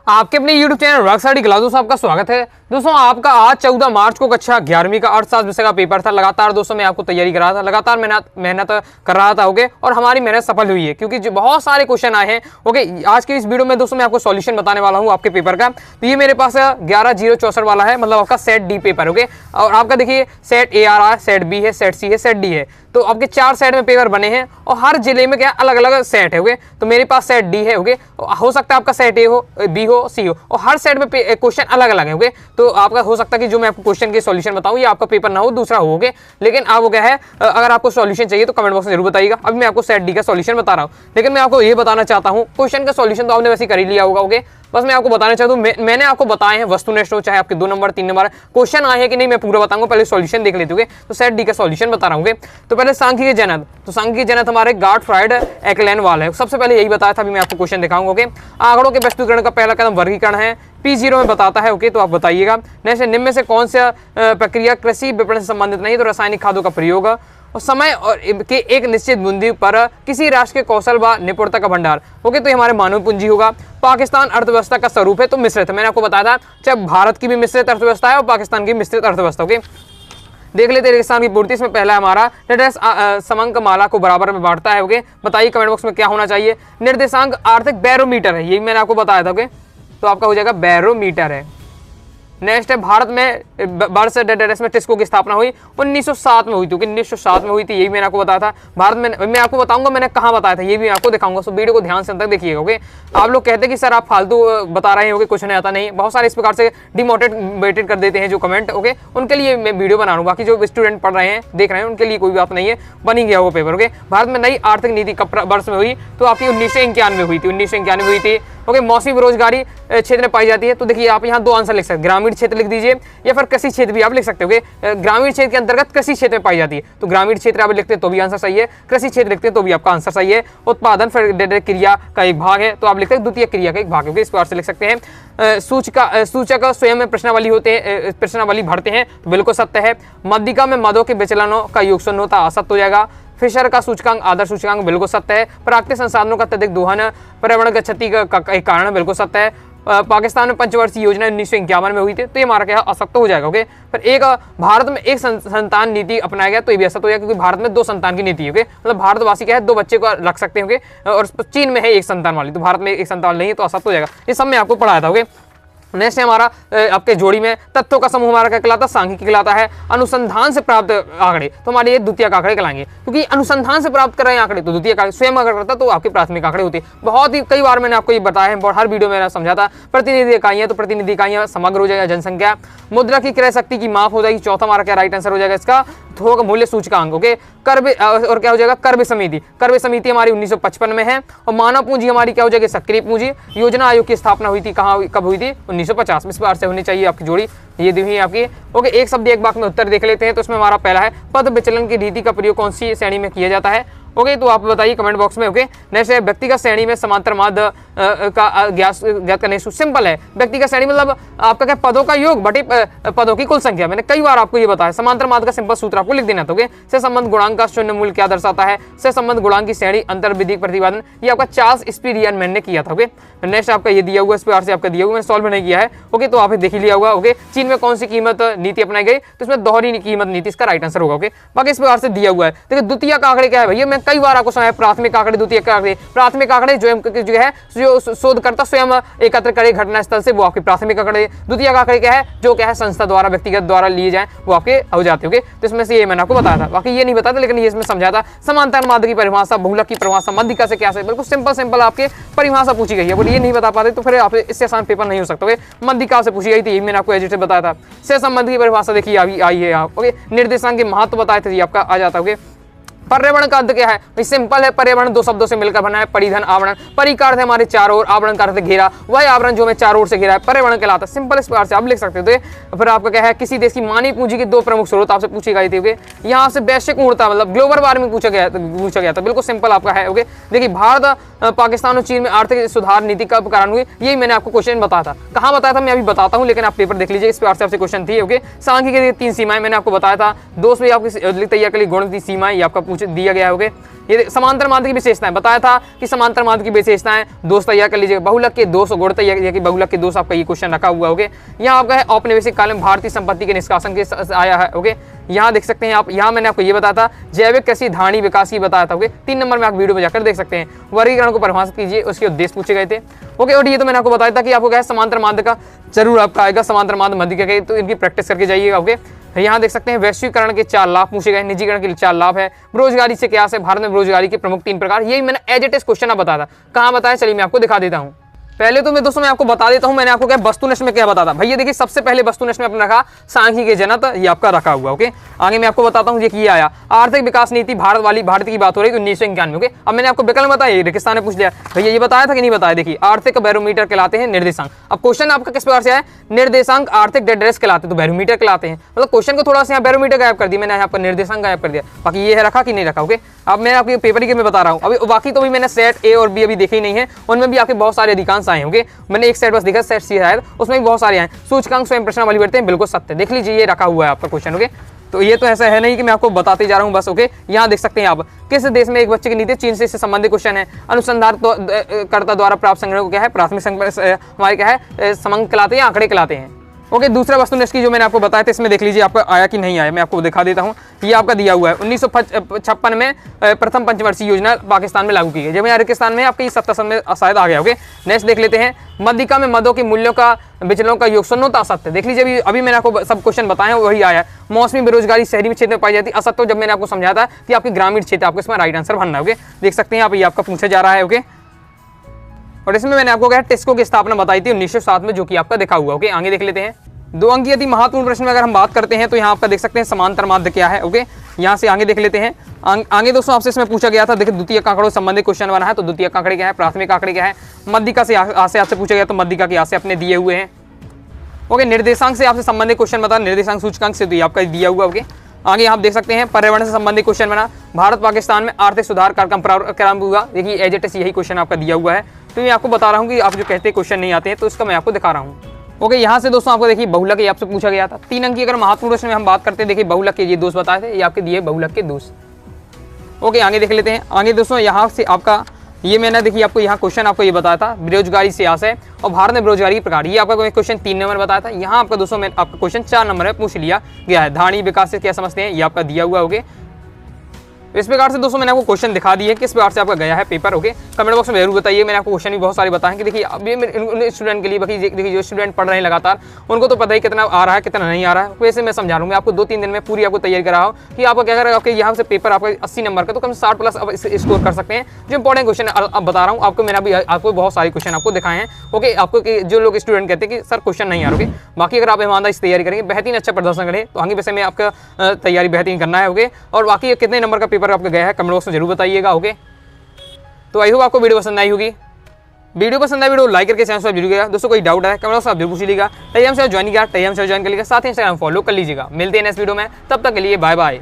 आपके अपने YouTube channel rock study class दोस्तों आपका स्वागत है। दोस्तों आपका आज 14 मार्च को कक्षा 11वीं का अर्थशास्त्र विषय का पेपर था। लगातार दोस्तों मैं आपको तैयारी कर रहा था, लगातार मेहनत कर रहा था। ओके, और हमारी मेहनत सफल हुई है क्योंकि जो बहुत सारे क्वेश्चन आए हैं। ओके, आज के इस वीडियो में दोस्तों मैं आपको सॉल्यूशन बताने वाला हूँ आपके पेपर का। तो ये मेरे पास 11/064 वाला है, मतलब आपका सेट डी पेपर। ओके, और आपका देखिए सेट AR, सेट बी है, सेट सी है, सेट डी है। तो आपके 4 सेट में पेपर बने हैं और हर जिले में क्या अलग अलग सेट है। ओके, तो मेरे पास सेट डी है। ओके, हो सकता है आपका सेट ए हो, बी हो, सी हो, और हर सेट में क्वेश्चन अलग अलग है। ओके, तो आपका हो सकता है कि जो मैं आपको क्वेश्चन के सॉल्यूशन बताऊं ये आपका पेपर ना हो, दूसरा हो। ओके, लेकिन आप वो क्या है, अगर आपको सॉल्यूशन चाहिए तो कमेंट बॉक्स में जरूर बताइएगा। अभी मैं आपको सेट डी का सॉल्यूशन बता रहा हूं, लेकिन मैं आपको ये बताना चाहता हूं, क्वेश्चन का सॉल्यूशन तो आपने वैसे कर ही लिया होगा। ओके, बस मैं आपको बताना चाहता हूँ, मैंने आपको बताए हैं वस्तुनिष्ठ हो, चाहे आपके 2 नंबर 3 नंबर क्वेश्चन आए हैं कि नहीं मैं पूरा बताऊंगा। पहले सॉल्यूशन देख लेते होंगे, तो सेट डी का सॉल्यूशन बता रहा हूँ। तो पहले सांख्यिकी जनक, तो सांख्यिकी जनक हमारे गाटफ्राइड एक्लेनवाल है। सबसे पहले यही बताया था, अभी मैं आपको क्वेश्चन दिखाऊंगा। ओके, आंकड़ों के प्रस्तुतिकरण का पहला कदम वर्गीकरण है, P0 में बताता है। ओके, तो आप बताइएगा। नेक्स्ट, निम्न में से कौन सा प्रक्रिया कृषि विपणन से संबंधित नहीं, तो रासायनिक खादों का प्रयोग और समय और के एक निश्चित बिंदु पर किसी राष्ट्र के कौशल व निपुणता का भंडार। ओके, तो ये हमारे मानव पूंजी होगा। पाकिस्तान अर्थव्यवस्था का स्वरूप है, तो मिश्रित है। मैंने आपको बताया था चाहे भारत की भी मिश्रित अर्थव्यवस्था है और पाकिस्तान की मिश्रित अर्थव्यवस्था। ओके, देख लेते हैं रेगिस्तान की पूर्ति। इसमें पहला हमारा समंक माला को बराबर में बांटता है। ओके, बताइए कमेंट बॉक्स में क्या होना चाहिए। निर्देशांक आर्थिक बैरोमीटर है, यही मैंने आपको बताया था। ओके, तो आपका हो जाएगा बैरोमीटर है। नेक्स्ट है भारत में वर्ष में टिस्को की स्थापना हुई 1907 में हुई थी। 1907 में हुई थी, यही मैंने आपको बताया था। भारत में मैं आपको बताऊंगा मैंने कहाँ बताया था, ये भी मैं आपको दिखाऊंगा। सो वीडियो को ध्यान से अंत तक देखिएगा। ओके, आप लोग कहते हैं कि सर आप फालतू बता रहे होंगे, कुछ नहीं आता। नहीं, बहुत सारे इस प्रकार से डिमोटिवेटेड कर देते हैं जो कमेंट। ओके, उनके लिए मैं वीडियो बना रहा हूँ। बाकी जो स्टूडेंट पढ़ रहे हैं देख रहे हैं उनके लिए कोई बात नहीं है, बन ही गया वो पेपर। ओके, भारत में नई आर्थिक नीति कब वर्ष में हुई, तो आपकी 1991 हुई थी। 1991 हुई थी। ओके, मौसमी बेरोजगारी क्षेत्र में पाई जाती है, तो देखिए आप यहाँ 2 आंसर लिख सकते हैं, ग्रामीण क्षेत्र लिख दीजिए या फिर कृषि क्षेत्र भी आप लिख सकते हो। ग्रामीण क्षेत्र के अंतर्गत कृषि क्षेत्र में पाई जाती है, तो ग्रामीण क्षेत्र आप लिखते हैं तो भी आंसर सही है, कृषि क्षेत्र लिखते हैं तो भी आपका आंसर सही है। उत्पादन फिर क्रिया का एक भाग है, तो आप लिखते हैं द्वितीय क्रिया का एक भाग है। इस प्रकार से लिख सकते हैं। सूचक स्वयं में प्रश्नावली होते हैं, प्रश्नावली भरते हैं, तो बिल्कुल सत्य है। मध्यिका में मदों के विचलनों का योग शून्य होता, असत्य हो जाएगा। फिशर का सूचकांक आदर्श सूचकांक, बिल्कुल सत्य है। प्राकृतिक संसाधनों का अत्यधिक दोहन पर्यावरण की क्षति का एक कारण, बिल्कुल सत्य है। पाकिस्तान में पंचवर्षीय योजना 1951 में हुई थी, तो ये हमारा क्या असत्य हो जाएगा। ओके, पर एक भारत में एक संतान नीति अपनाया गया, तो ये भी असत्य हो जाएगा क्योंकि भारत में 2 संतान की नीति है। ओके, मतलब भारतवासी क्या है 2 बच्चे को रख सकते हैं। और चीन में है 1 संतान वाली, तो भारत में 1 संतान नहीं है, तो असत्य हो जाएगा। ये सब मैं आपको पढ़ाया था। ओके, नेक्स्ट है हमारा आपके जोड़ी में तत्वों का समूह हमारा क्या कहलाता है, सांख्यिकी कहलाता है। अनुसंधान से प्राप्त आंकड़े, तो हमारे ये द्वितीयक आंकड़े कहलाएंगे, क्योंकि अनुसंधान से प्राप्त कर रहे हैं आंकड़े, तो द्वितीयक आंकड़े। स्वयं अगर करता तो आपके प्राथमिक आंकड़े होते। बहुत ही कई बार मैंने आपको ये बताया है, हर वीडियो में मैंने समझाता। प्रतिनिधि इकाइयां, तो प्रतिनिधि इकाइयां समग्र हो जाएगा, जनसंख्या। मुद्रा की क्रय शक्ति की माप हो जाएगी। चौथा हमारा क्या राइट आंसर हो जाएगा इसका, थोक मूल्य सूचकांक। ओके, और क्या हो जाएगा, कर्व समिति। कर्व समिति हमारी 1955 में है। और मानव पूंजी हमारी क्या हो जाएगी, सक्रिय पूंजी। योजना आयोग की स्थापना हुई थी कहाँ, कब हुई थी, 1950 में। इस बार से होनी चाहिए आपकी जोड़ी, ये दी हुई है आपकी। ओके, एक शब्द एक वाक्य में उत्तर देख लेते हैं। तो इसमें हमारा पहला है पद विचलन की रीति का प्रयोग कौन सी श्रेणी में किया जाता है। ओके, तो आप बताइए कमेंट बॉक्स में। ओके, नेक्स्ट है व्यक्तिगत श्रेणी में समांतर माध्य का ज्ञात करने। सिंपल है, व्यक्तिगत श्रेणी मतलब आपका क्या, पदों का योग बटे पदों की कुल संख्या। मैंने कई बार आपको ये बताया। समांतर माध्य का सिंपल सूत्र आपको लिख देना था। ओके, से संबंध गुणांक का शून्य मूल्य क्या दर्शाता है, से संबंध गुणांक की श्रेणी अंतर विधिक प्रतिपादन, ये आपका चार्ल्स स्पीरियन ने किया था। ओके, नेक्स्ट आपका ये दिया हुआ, इस प्रकार से आपका दिया हुआ, मैंने सॉल्व नहीं किया है। ओके, तो आप देख ही लिया होगा। ओके, चीन में कौन सी कीमत नीति अपनाई गई, तो इसमें दोहरी कीमत नीति इसका राइट आंसर होगा। ओके, बाकी इस प्रकार से दिया हुआ है। देखिए द्वितीयक आंकड़े क्या है भैया, मैं कई बार आपको समझाया। प्राथमिक आंकड़े, द्वितीयक आंकड़े। प्राथमिक आंकड़े जो है जो शोधकर्ता स्वयं एकत्र करे घटना स्थल से, वो आपके प्राथमिक आंकड़े। द्वितीयक आंकड़े क्या है, जो क्या है संस्था द्वारा, व्यक्तिगत द्वारा लिए जाए, वो आपके हो जाते हैं। तो इसमें से ये मैंने आपको बताया था, बाकी ये नहीं बताया था, लेकिन ये इसमें समझा था। समांतर माध्य की परिभाषा, बहुलक की परिभाषा, मध्यिका से क्या है, बिल्कुल सिंपल आपके परिभाषा पूछी गई है। बोलिए ये नहीं बता पाते तो फिर आप इससे आसान पेपर नहीं हो सकता। मध्यिका से पूछी गई थी, मैंने आपको एजिट से बताया था। से संबंध की परिभाषा देखिए आई है आप। ओके, निर्देशांक के महत्व बताए थे, आपका आ जाता है। पर्यावरण का अर्थ क्या है, सिंपल है। पर्यावरण 2 शब्दों से मिलकर बना है, परिधन आवरण। परि का अर्थ है हमारे चारों ओर, आवरण का अर्थ है घेरा। वही आवरण जो हमें चारों ओर से घेरा है, पर्यावरण कहलाता है। सिंपल इस प्रकार से आप लिख सकते थे। फिर आपका क्या है, किसी देश की मानवीय पूंजी के 2 प्रमुख स्रोत आपसे पूछी गई थी। यहाँ से वैश्विक ऊर्जा मतलब ग्लोबल वार्मिंग पूछा गया था। बिल्कुल सिंपल आपका है। ओके, देखिए भारत, पाकिस्तान और चीन में आर्थिक सुधार नीति कब कारण हुई, यही मैंने आपको क्वेश्चन बताया था। कहाँ बताया था मैं अभी बताता हूँ, लेकिन आप पेपर देख लीजिए। इस प्रकार से आपसे क्वेश्चन थी। ओके, सांख्यिकी की 3 सीमाएं मैंने आपको बताया था। 2 से आपकी तैयार के लिए गुणित सीमाएं आपका पूछ दिया गया होगा। ये समांतर माध्य की विशेषताएं बताया था कि समांतर माध्य की विशेषताएं दोस्त तैयार कर लीजिएगा। बहुलक के दोष गुण तैयार कि बहुलक के दोष आपका ये क्वेश्चन रखा हुआ होगा। यहाँ आपका है औपनिवेशिक काल में भारतीय संपत्ति के निष्कासन के आया है। ओके, यहाँ देख सकते हैं आप, यहाँ मैंने आपको ये बताया था जैविक कृषि धारणी विकास की बताया था। ओके, 3 नंबर में आप वीडियो में जाकर देख सकते हैं। वर्गीकरण को परिभाषित कीजिए, उसके उद्देश्य पूछे गए थे। ओके, और ये तो मैंने आपको बताया था कि आपको क्या है समांतर माध्य का जरूर आपका आएगा, समांतर माध्य मध्य का, तो इनकी प्रैक्टिस करके जाइएगा। ओके, यहाँ देख सकते हैं वैश्वीकरण के 4 लाभ पूछे गए, निजीकरण के 4 लाभ है, बेरोजगारी से क्या है, भारत में बेरोजगारी के प्रमुख 3 प्रकार। यही मैंने एज इट इज क्वेश्चन आप बताया था। कहाँ बताया, चलिए मैं आपको दिखा देता हूँ। पहले तो मैं दोस्तों मैं आपको बता देता हूं, मैंने आपको क्या वस्तुनिष्ठ में क्या बताया था। भैया देखिए, सबसे पहले वस्तुनिष्ठ में अपने रखा सांख्यिकी जनक, ये आपका रखा हुआ। ओके, आगे मैं आपको बताता हूं ये किया आया आर्थिक विकास नीति भारत की बात हो रही 1991। ओके, अब मैंने आपको विकल्प बताया, रेगिस्तान ने पूछ लिया भैया ये बताया था कि नहीं बताया। देखिए, आर्थिक बैरोमीटर कहलाते हैं निर्देशांक। अब क्वेश्चन आपका किस प्रकार से आया, निर्देशांक आर्थिक डेड्रेस कहलाते तो बैरोमीटर कहलाते हैं। मतलब क्वेश्चन को थोड़ा सा यहाँ बैरोमीटर गायब कर दिया मैंने, यहाँ पर निर्देशांक गायब कर दिया, बाकी ये है रखा कि नहीं रखा। ओके, अब मैं आपके पेपर के में बता रहा हूँ। अभी बाकी तो भी मैंने सेट ए और बी अभी देखे ही नहीं है, उनमें भी आपके बहुत सारे अधिकांश आए होंगे। मैंने एक सेट बस देखा, सेट सी शायद, उसमें भी बहुत सारे आए। सूचकांक स्वयं प्रश्न वाली बढ़ते हैं, बिल्कुल सत्य। देख लीजिए, ये रखा हुआ है आपका क्वेश्चन। ओके, तो ये तो ऐसा है नहीं कि मैं आपको बताते जा रहा हूँ बस। ओके, यहाँ देख सकते हैं आप, किस देश में एक बच्चे की नीति, चीन से इससे संबंधित क्वेश्चन है। अनुसंधान कर्ता द्वारा प्राप्त संग्रह को क्या है, प्राथमिक हमारे क्या है, समंक कहलाते हैं, आंकड़े कहलाते हैं। ओके, दूसरा वस्तुनिष्ठ की जो मैंने आपको बताया था, इसमें देख लीजिए आपका आया कि नहीं आया, मैं आपको दिखा देता हूँ। ये आपका दिया हुआ है 1956 में प्रथम पंचवर्षीय योजना पाकिस्तान में लागू की गई, जब यहाँ पाकिस्तान में आपके 77 में शायद आ गया। ओके, नेक्स्ट देख लेते हैं, मध्यिका में मदों के मूल्यों का विचलनों का योग शून्यता असत्य। देख लीजिए, अभी मैंने आपको सब क्वेश्चन बताए हैं, वही आया। मौसमी बेरोजगारी शहरी क्षेत्र में पाई जाती है, असत्य जब मैंने आपको समझाया था कि आपकी ग्रामीण क्षेत्र, आपको इसमें राइट आंसर भरना है। ओके, देख सकते हैं आप, ये आपका पूछा जा रहा है। ओके, और इसमें मैंने आपको क्या टेस्को की स्थापना बताई थी 1907 में, जो कि आपका देखा हुआ। ओके, आगे देख लेते हैं। 2 अंकीय यदि महत्वपूर्ण प्रश्न में अगर हम बात करते हैं तो यहाँ आपका देख सकते हैं समांतर माध्य क्या है। ओके, यहाँ से आगे देख लेते हैं। आगे दोस्तों आपसे इसमें पूछा गया था, देखिए द्वितीय आंकड़ों संबंधित क्वेश्चन बना है, तो द्वितीय आंकड़े क्या है, प्राथमिक आंकड़े क्या है, मध्यिका से आपसे पूछा गया तो मध्यिका के यहाँ से अपने दिए हुए हैं। ओके, निर्देशांक से आपसे संबंधित क्वेश्चन बता, निर्देशांक सूचकांक से तो ये आपका दिया हुआ। ओके, आगे आप देख सकते हैं पर्यावरण से संबंधित क्वेश्चन बना, भारत पाकिस्तान में आर्थिक सुधार कार्यक्रम प्रारंभ हुआ। देखिए एज इट इज यही क्वेश्चन आपका दिया हुआ है। तो मैं आपको बता रहा हूँ कि आप जो कहते हैं क्वेश्चन नहीं आते हैं, तो इसका मैं आपको दिखा रहा हूँ। ओके, यहाँ से दोस्तों आपको देखिए बहुलक ये आपसे पूछा गया था। 3 अंक की अगर महत्वपूर्ण प्रश्न में हम बात करते हैं, देखिए बहुलक के ये दोष बताए थे, ये आपके दिए बहुलक के दोष। ओके, आगे देख लेते हैं। आगे दोस्तों यहाँ से आपका ये मैंने देखिए आपको यहाँ क्वेश्चन आपको ये बताया था, बेरोजगारी से आशय और भारत में बेरोजगारी के प्रकार। ये आपका क्वेश्चन 3 नंबर बताया था। यहाँ आपका दोस्तों मैं आपका क्वेश्चन 4 नंबर में पूछ लिया गया है। धारणी विकास से क्या समझते हैं, ये आपका दिया हुआ। होगे इस प्रकार से दोस्तों मैंने आपको क्वेश्चन दिखा दिए किस प्रकार से आपका गया है पेपर। ओके, कमेंट बॉक्स में जरूर बताइए। मैंने आपको क्वेश्चन भी बहुत सारे बताए कि देखिए अभी उन स्टूडेंट के लिए, बाकी देखिए जो स्टूडेंट पढ़ रहे हैं लगातार, उनको तो पता ही कितना आ रहा है कितना नहीं आ रहा है। वैसे मैं समझा रहा हूँ, मैं आपको 2-3 दिन में पूरी आपको तैयारी करा हूँ कि आपको क्या करेगा, आपके यहाँ से पेपर आपका 80 नंबर का, तो कम 60 प्लस अब स्कोर कर सकते हैं। जो इंपॉर्टेंट क्वेश्चन अब बता रहा हूँ आपको, मैंने अभी आपको बहुत सारे क्वेश्चन आपको दिखाए हैं। ओके, आपको जो लोग स्टूडेंट कहते हैं कि सर क्वेश्चन नहीं आ रहे, बाकी अगर आप ईमानदारी से तैयारी करेंगे, बेहतरीन अच्छा प्रदर्शन करें, तो आगे वैसे में आपका तैयारी बेहतरीन करना है। ओके, और बाकी कितने नंबर का पेपर आपका गया है कमेंट बॉक्स में जरूर बताइएगा। ओके, तो आई होप आपको वीडियो पसंद आई होगी। वीडियो पसंद आए वीडियो लाइक करके चैनल सब्सक्राइब जरूर कीजिएगा। दोस्तों कोई डाउट है कमेंट बॉक्स में आप जरूर पूछ लीजिएगा। टेलीग्राम से ज्वाइन किया, टेलीग्राम से ज्वाइन कर लीजिएगा, साथ ही इंस्टाग्राम फॉलो कर लीजिएगा। मिलते हैं नेक्स्ट वीडियो में, तब तक के लिए बाय बाय।